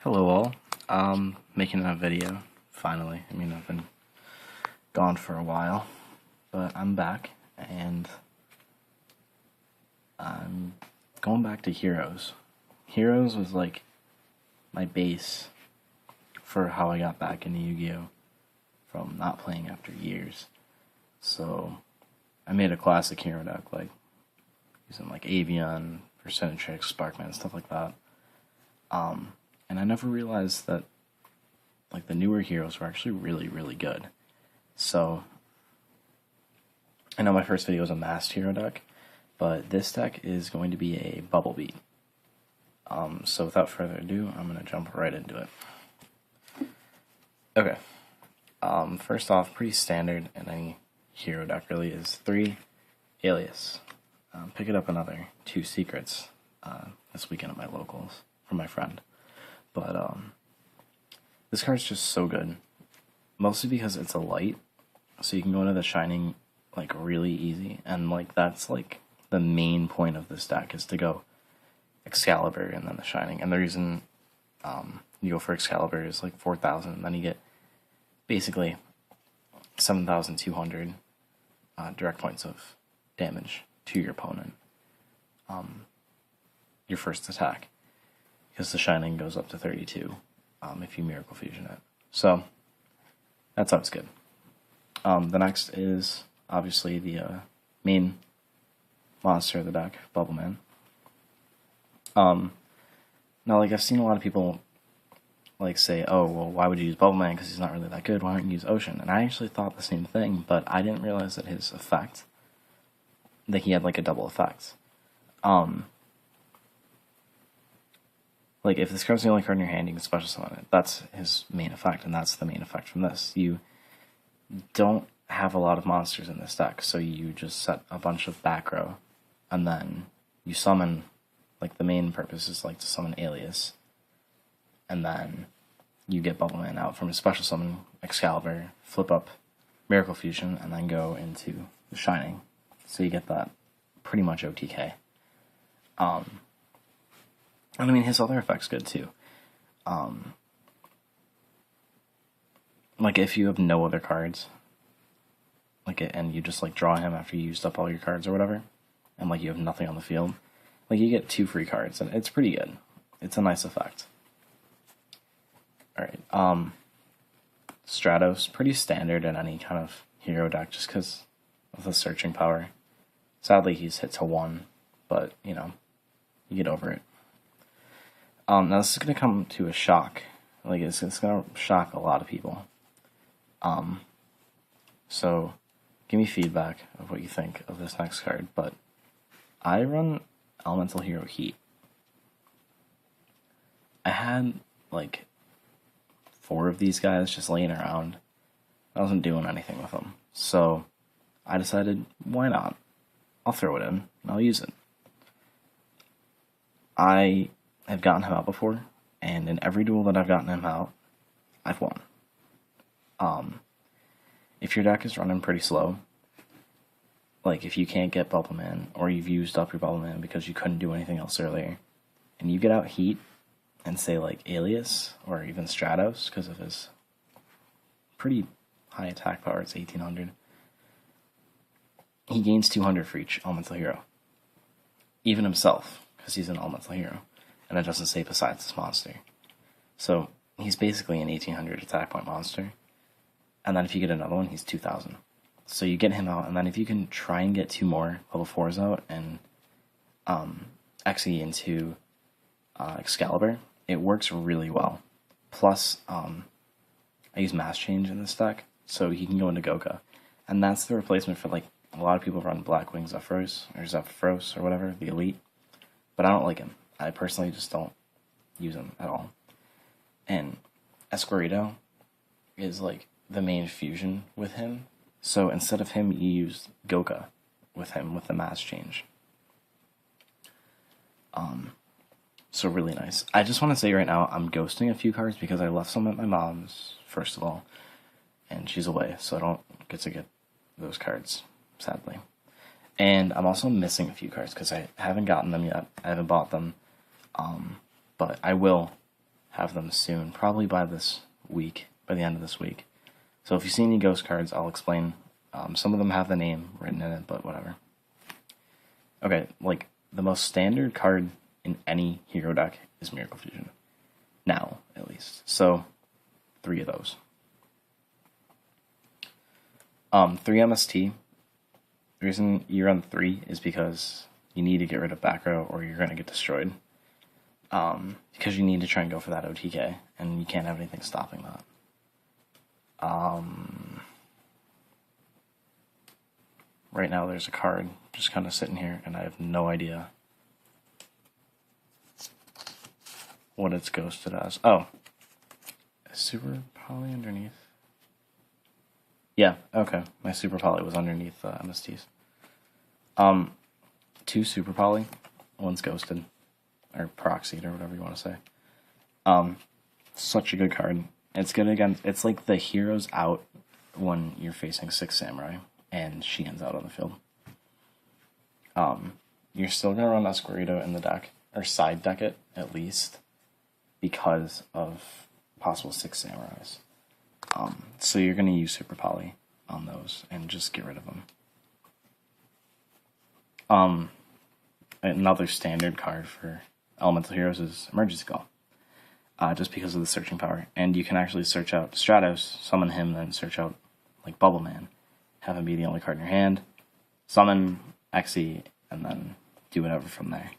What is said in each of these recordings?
Hello all. Making a video, finally. I mean, I've been gone for a while, but I'm back, and I'm going back to Heroes. Heroes was like my base for how I got back into Yu-Gi-Oh! From not playing after years. So, I made a classic hero deck, like, using like Avian, Percentatrix, Sparkman, stuff like that. And I never realized that like the newer heroes were actually really, really good. So I know my first video was a masked hero deck, but this deck is going to be a bubble beat. So without further ado, I'm gonna jump right into it. Okay. First off, pretty standard in any hero deck really is 3 Alias. Pick it up another 2 Secrets this weekend at my locals from my friend. But this card's just so good, mostly because it's a light, so you can go into the Shining like really easy, and like that's like the main point of this deck is to go Excalibur and then the Shining. And the reason you go for Excalibur is like 4,000, and then you get basically 7,200 direct points of damage to your opponent. Your first attack, because the Shining goes up to 32 if you Miracle Fusion it. So that's always good. The next is obviously the main monster of the deck, Bubbleman. Now, like, I've seen a lot of people like say, "Oh, well, why would you use Bubbleman? Because he's not really that good. Why don't you use Ocean?" And I actually thought the same thing, but I didn't realize that his effect, that he had like a double effect. Like, if this card's the only card in your hand, you can special summon it. That's his main effect, and that's the main effect from this. You don't have a lot of monsters in this deck, so you just set a bunch of back row, and then you summon, like, the main purpose is, like, to summon Alias, and then you get Bubbleman out from a special summon, Excalibur, flip up Miracle Fusion, and then go into the Shining. So you get that pretty much OTK. And I mean, his other effect's good too. Like, if you have no other cards, like, and you just like draw him after you used up all your cards or whatever, and like you have nothing on the field, like, you get 2 free cards, and it's pretty good. It's a nice effect. Alright, Stratos, pretty standard in any kind of hero deck, just because of the searching power. Sadly, he's hit to 1, but, you know, you get over it. Now this is going to come to a shock. Like, it's going to shock a lot of people. So, give me feedback of what you think of this next card. But I run Elemental Hero Heat. I had, like, 4 of these guys just laying around. I wasn't doing anything with them. So, I decided, why not? I'll throw it in, and I'll use it. I have gotten him out before, and in every duel that I've gotten him out, I've won. If your deck is running pretty slow, like if you can't get Bubbleman, or you've used up your Bubbleman because you couldn't do anything else earlier, and you get out Heat, and say like Alias, or even Stratos, because of his pretty high attack power, it's 1800, he gains 200 for each Elemental Hero. Even himself, because he's an Elemental Hero. And it doesn't say besides this monster. So he's basically an 1800 attack point monster. And then if you get another one, he's 2000. So you get him out, and then if you can try and get 2 more level 4s out and Xe into Excalibur, it works really well. Plus, I use Mass Change in this deck, so he can go into Goka. And that's the replacement for, like, a lot of people run Blackwing Zephyros, or Zephyros, or whatever, the Elite. But I don't like him. I personally just don't use him at all. And Esquirito is like the main fusion with him. So instead of him, you use Goka with him with the Mass Change. So really nice. I just want to say right now, I'm ghosting a few cards because I left some at my mom's, first of all. And she's away, so I don't get to get those cards, sadly. And I'm also missing a few cards because I haven't gotten them yet. I haven't bought them. But I will have them soon, probably by this week, by the end of this week. So if you see any ghost cards, I'll explain. Some of them have the name written in it, but whatever. Okay, like, the most standard card in any hero deck is Miracle Fusion. Now, at least. So, 3 of those. 3 MST. The reason you run 3 is because you need to get rid of back row or you're going to get destroyed. Because you need to try and go for that OTK, and you can't have anything stopping that. Right now there's a card just kind of sitting here, and I have no idea what it's ghosted as. Oh, Super Poly underneath? Yeah, okay. My Super Poly was underneath MSTs. 2 Super Poly, one's ghosted, or proxied, or whatever you want to say. Such a good card. It's good against, it's like the hero's out when you're facing 6 Samurai, and Shien's out on the field. You're still going to run Esquerito in the deck, or side deck it, at least, because of possible 6 Samurais. So you're going to use Super Poly on those, and just get rid of them. Another standard card for Elemental Heroes is Emergency Call. Just because of the searching power. And you can actually search out Stratos, summon him, then search out, like, Bubble Man. Have him be the only card in your hand, summon Xe, and then do whatever from there.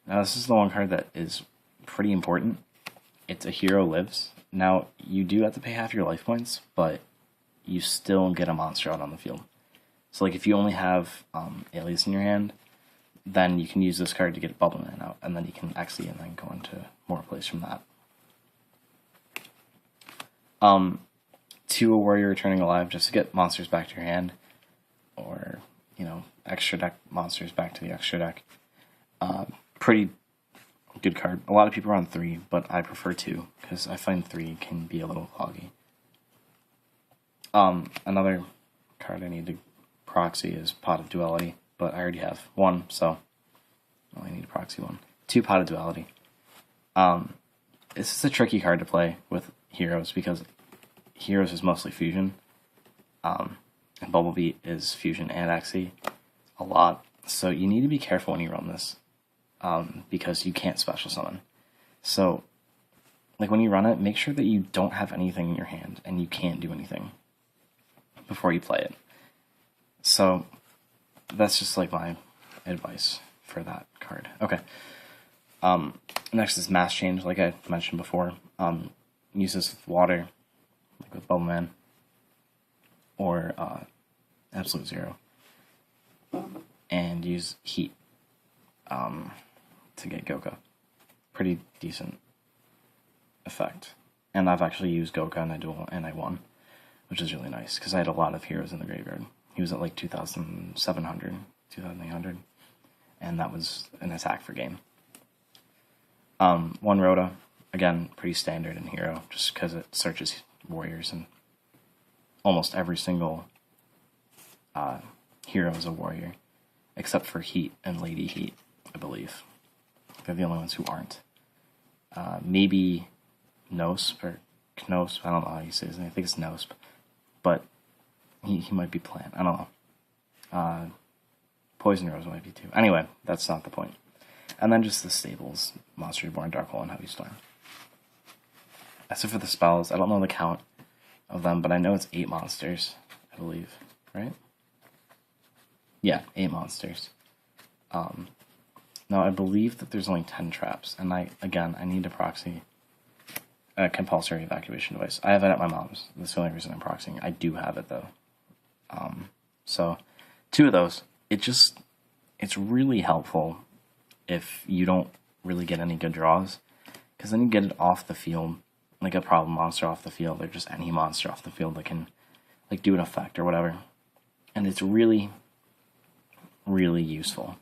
Now, this is the one card that is pretty important. It's a hero lives. Now, you do have to pay half your life points, but you still get a monster out on the field. So, like, if you only have Alias in your hand, then you can use this card to get Bubble Man out, and then you can Xe and then go into more plays from that. 2 a Warrior Returning Alive, just to get monsters back to your hand, or, you know, extra deck monsters back to the extra deck. Pretty good card. A lot of people are on 3, but I prefer 2, because I find 3 can be a little cloggy. Another card I need to proxy is Pot of Duality, but I already have 1, so I only need to proxy 1. 2 Pot of Duality. This is a tricky card to play with Heroes, because Heroes is mostly Fusion, and Bumblebee is Fusion and Xe a lot, so you need to be careful when you run this, because you can't special summon. So, like, when you run it, make sure that you don't have anything in your hand, and you can't do anything before you play it. So, that's just, like, my advice for that card. Okay. Next is Mass Change, like I mentioned before. Use this with water, like with Bubble Man, or Absolute Zero. And use Heat to get Goka. Pretty decent effect. And I've actually used Goka in a duel, and I won, which is really nice, because I had a lot of heroes in the graveyard. He was at like 2,700, 2,800, and that was an attack for game. 1 Rhoda, again, pretty standard in Hero, just because it searches warriors, and almost every single hero is a warrior, except for Heat and Lady Heat, I believe. They're the only ones who aren't. Maybe Nosp, or Knosp, I don't know how you say his name, I think it's Nosp, but he might be plant, I don't know. Poison Rose might be too. Anyway, that's not the point. And then just the staples, Monster Reborn, Dark Hole, and Heavy Storm. As for the spells, I don't know the count of them, but I know it's 8 monsters, I believe, right? Yeah, 8 monsters. Now, I believe that there's only 10 traps, and I need to proxy a compulsory evacuation device. I have it at my mom's. That's the only reason I'm proxying. I do have it, though. So, 2 of those. It's really helpful if you don't really get any good draws, because then you get it off the field, like a problem monster off the field, or just any monster off the field that can, like, do an effect or whatever. And it's really, really useful.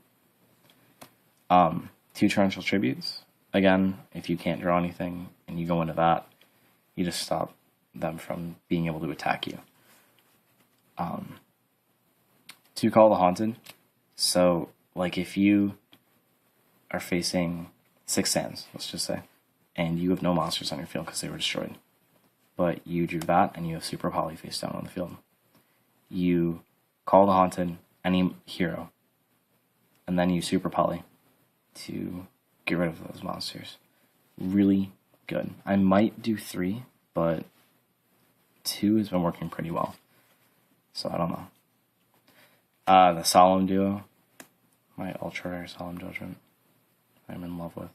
2 Torrential Tributes. Again, if you can't draw anything and you go into that, you just stop them from being able to attack you. 2 Call the Haunted. So, like, if you are facing 6 Sands, let's just say, and you have no monsters on your field because they were destroyed. But you drew that, and you have Super Poly face down on the field. You call the Haunted, any hero, and then you Super Poly to get rid of those monsters. Really good. I might do 3, but 2 has been working pretty well. So I don't know. The Solemn Duo, my Ultra Rare Solemn Judgment, I'm in love with.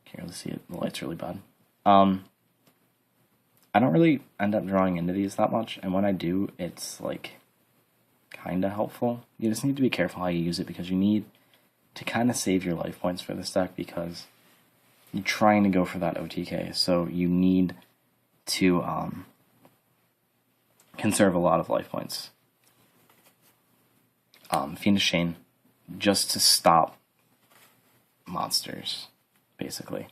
Can't really see it, the light's really bad. I don't really end up drawing into these that much, and when I do, it's like kinda helpful. You just need to be careful how you use it, because you need to kind of save your life points for this deck, because you're trying to go for that OTK, so you need to conserve a lot of life points. Fiendish Chain, just to stop monsters, basically.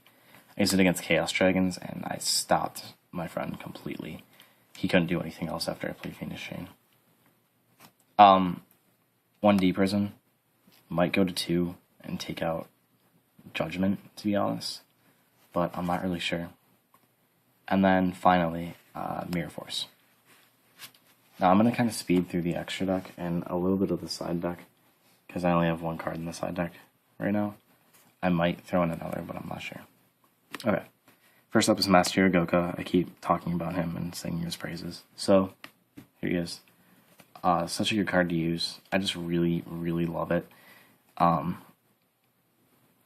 I used it against Chaos Dragons, and I stopped my friend completely. He couldn't do anything else after I played Fiendish Chain. 1D Prison, might go to 2 and take out Judgment, to be honest, but I'm not really sure. And then finally, Mirror Force. Now I'm going to kind of speed through the extra deck and a little bit of the side deck, because I only have 1 card in the side deck right now. I might throw in another, but I'm not sure. Okay, first up is Master Goka. I keep talking about him and singing his praises. So, here he is. Such a good card to use. I just really, really love it.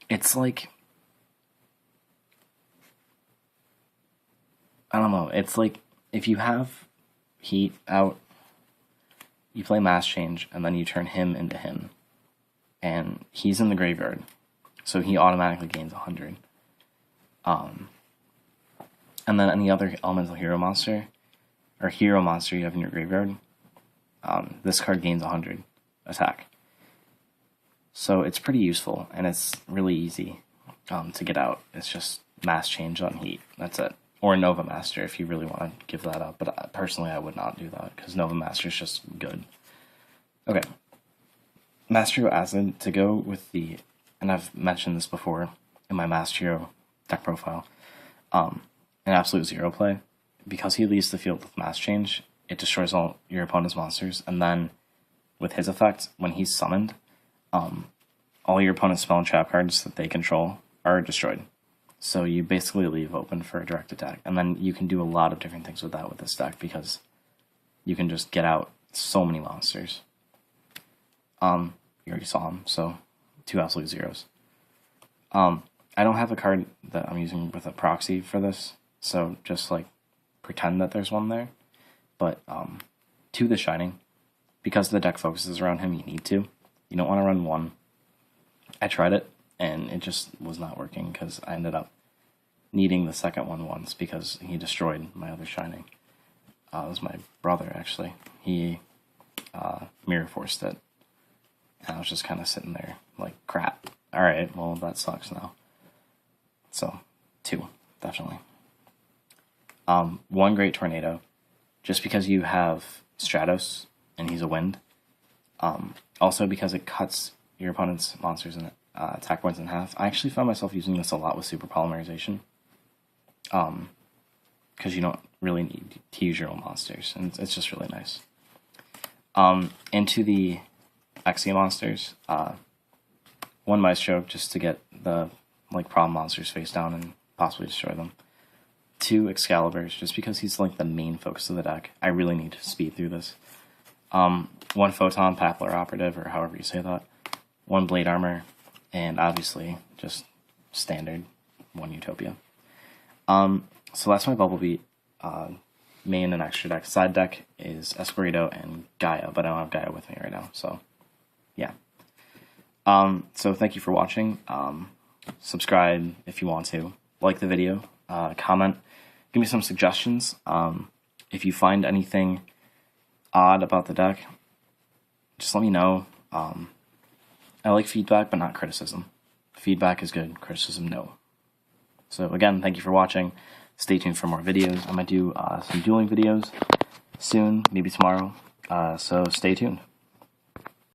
It's like, I don't know, it's like if you have Heat out, you play Mass Change, and then you turn him into him, and he's in the graveyard, so he automatically gains 100. And then any other elemental hero monster, or hero monster you have in your graveyard, this card gains 100 attack. So it's pretty useful, and it's really easy to get out. It's just Mass Change on Heat, that's it. Or Nova Master if you really want to give that up, but personally I would not do that, because Nova Master is just good. Okay, Master Hero Acid, to go with the, and I've mentioned this before in my Master Hero deck profile, an absolute zero play, because he leaves the field with Mass Change, it destroys all your opponent's monsters, and then with his effect, when he's summoned, all your opponent's spell and trap cards that they control are destroyed. So you basically leave open for a direct attack, and then you can do a lot of different things with that with this deck, because you can just get out so many monsters. You already saw them, so 2 absolute zeros. I don't have a card that I'm using with a proxy for this, so just like pretend that there's one there. But to the Shining, because the deck focuses around him, you need to. You don't want to run 1. I tried it, and it just was not working, because I ended up needing the second one once because he destroyed my other Shining. It was my brother, actually. He Mirror Forced it, and I was just kind of sitting there like, crap. Alright, well, that sucks now. So, 2, definitely. 1 Great Tornado, just because you have Stratos, and he's a wind. Also because it cuts your opponent's monsters and attack points in half. I actually found myself using this a lot with Super Polymerization, because you don't really need to use your own monsters, and it's just really nice. Into the Exia monsters, 1 Maestro, just to get the problem monsters face down and possibly destroy them. 2 Excaliburs, just because he's like the main focus of the deck. I really need to speed through this. 1 Photon Papillary Operative, or however you say that. 1 Blade Armor, and obviously just standard 1 Utopia. So that's my Bubble Beat main and extra deck. Side deck is Espirito and Gaia, but I don't have Gaia with me right now, so yeah. So thank you for watching. Subscribe if you want to. Like the video. Comment. Give me some suggestions. If you find anything odd about the deck, just let me know. I like feedback, but not criticism. Feedback is good, criticism no. So again, thank you for watching. Stay tuned for more videos. I might do some dueling videos soon, maybe tomorrow. So stay tuned.